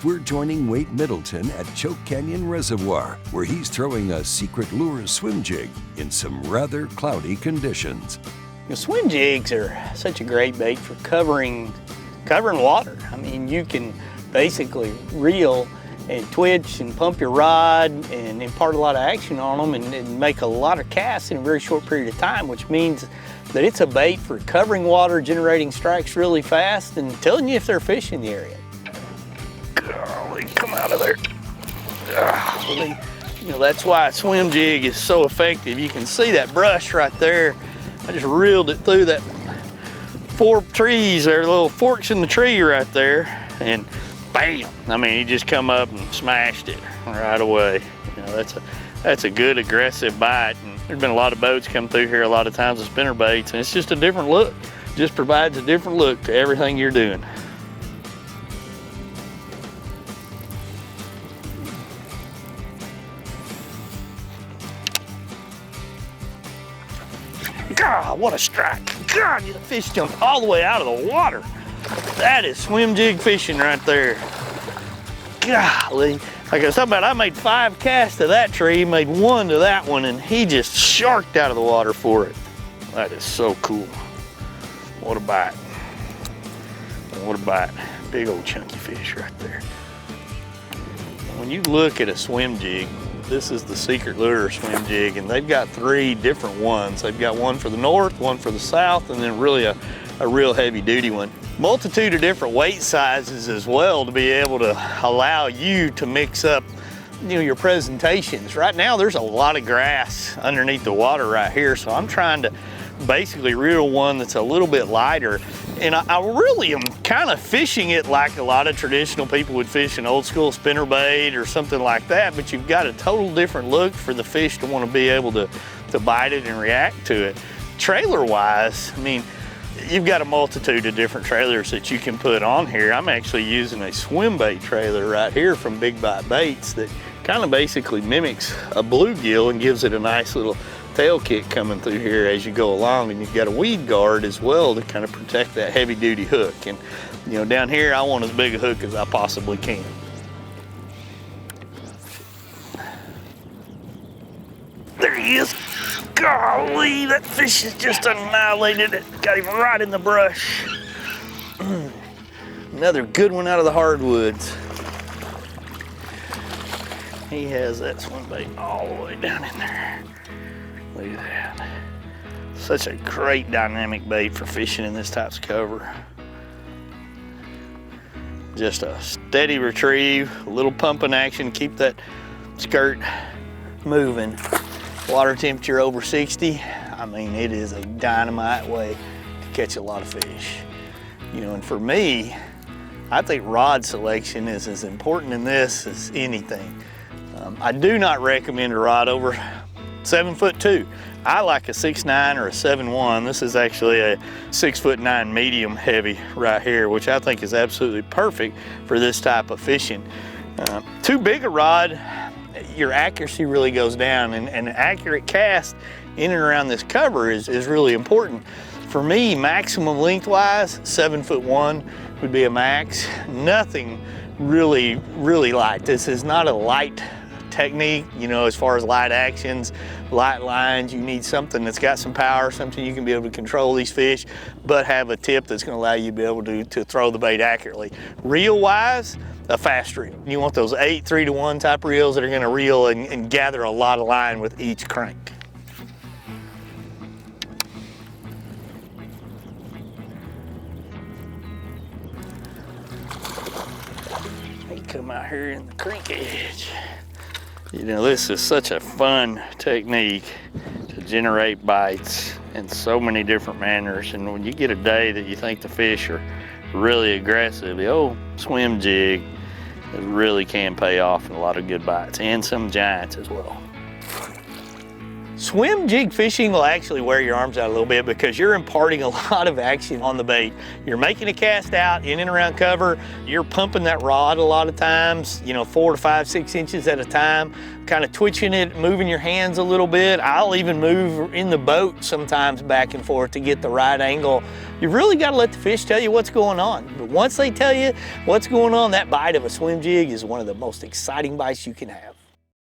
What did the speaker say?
we're joining Wade Middleton at Choke Canyon Reservoir, where he's throwing a Secret Lures Swim Jig in some rather cloudy conditions. Swim jigs are such a great bait for covering water. I mean, you can basically reel and twitch and pump your rod and impart a lot of action on them and make a lot of casts in a very short period of time, which means that it's a bait for covering water, generating strikes really fast, and telling you if they're fish in the area. Golly, come out of there. Golly. You know, that's why a swim jig is so effective. You can see that brush right there. I just reeled it through that 4 trees, there little forks in the tree right there, and bam! I mean, he just come up and smashed it right away. You know, that's a good aggressive bite. And there's been a lot of boats come through here a lot of times with spinner baits, and it's just a different look. Just provides a different look to everything you're doing. God, what a strike. God, the fish jumped all the way out of the water. That is swim jig fishing right there. Golly. Like I was talking about, I made 5 casts to that tree, made 1 to that one, and he just sharked out of the water for it. That is so cool. What a bite. What a bite. Big old chunky fish right there. When you look at a swim jig, this is the Secret Lures Swim Jig, and they've got 3 different ones. They've got one for the north, one for the south, and then really a real heavy duty one. Multitude of different weight sizes as well to be able to allow you to mix up, you know, your presentations. Right now there's a lot of grass underneath the water right here, so I'm trying to basically reel one that's a little bit lighter. And I really am kind of fishing it like a lot of traditional people would fish an old school spinnerbait or something like that, but you've got a total different look for the fish to want to be able to bite it and react to it. Trailer wise, I mean, you've got a multitude of different trailers that you can put on here. I'm actually using a swim bait trailer right here from Big Bite Baits that kind of basically mimics a bluegill and gives it a nice little tail kick coming through here as you go along, and you've got a weed guard as well to kind of protect that heavy duty hook. And you know, down here I want as big a hook as I possibly can. There he is. Golly, that fish has just annihilated it. Got him right in the brush. Another good one out of the hardwoods. He has that swim bait all the way down in there. Look at that. Such a great dynamic bait for fishing in this type of cover. Just a steady retrieve, a little pumping action, keep that skirt moving. Water temperature over 60, I mean, it is a dynamite way to catch a lot of fish. You know, and for me, I think rod selection is as important in this as anything. I do not recommend a rod over 7'2". I like a 6'9" or a 7'1". This is actually a 6'9" medium heavy right here, which I think is absolutely perfect for this type of fishing. Too big a rod, your accuracy really goes down, and an accurate cast in and around this cover is really important. For me, maximum lengthwise, 7'1" would be a max. Nothing really light. This is not a light technique, you know, as far as light actions, light lines. You need something that's got some power, something you can be able to control these fish, but have a tip that's going to allow you to be able to throw the bait accurately. Reel wise, a fast reel. You want those 8 3-to-1 type reels that are going to reel and gather a lot of line with each crank. They come out here in the creek edge. You know, this is such a fun technique to generate bites in so many different manners. And when you get a day that you think the fish are really aggressive, the old swim jig really can pay off in a lot of good bites, and some giants as well. Swim jig fishing will actually wear your arms out a little bit because you're imparting a lot of action on the bait. You're making a cast out in and around cover. You're pumping that rod a lot of times, you know, 4 to 5, 6 inches at a time, kind of twitching it, moving your hands a little bit. I'll even move in the boat sometimes back and forth to get the right angle. You really got to let the fish tell you what's going on. But once they tell you what's going on, that bite of a swim jig is one of the most exciting bites you can have.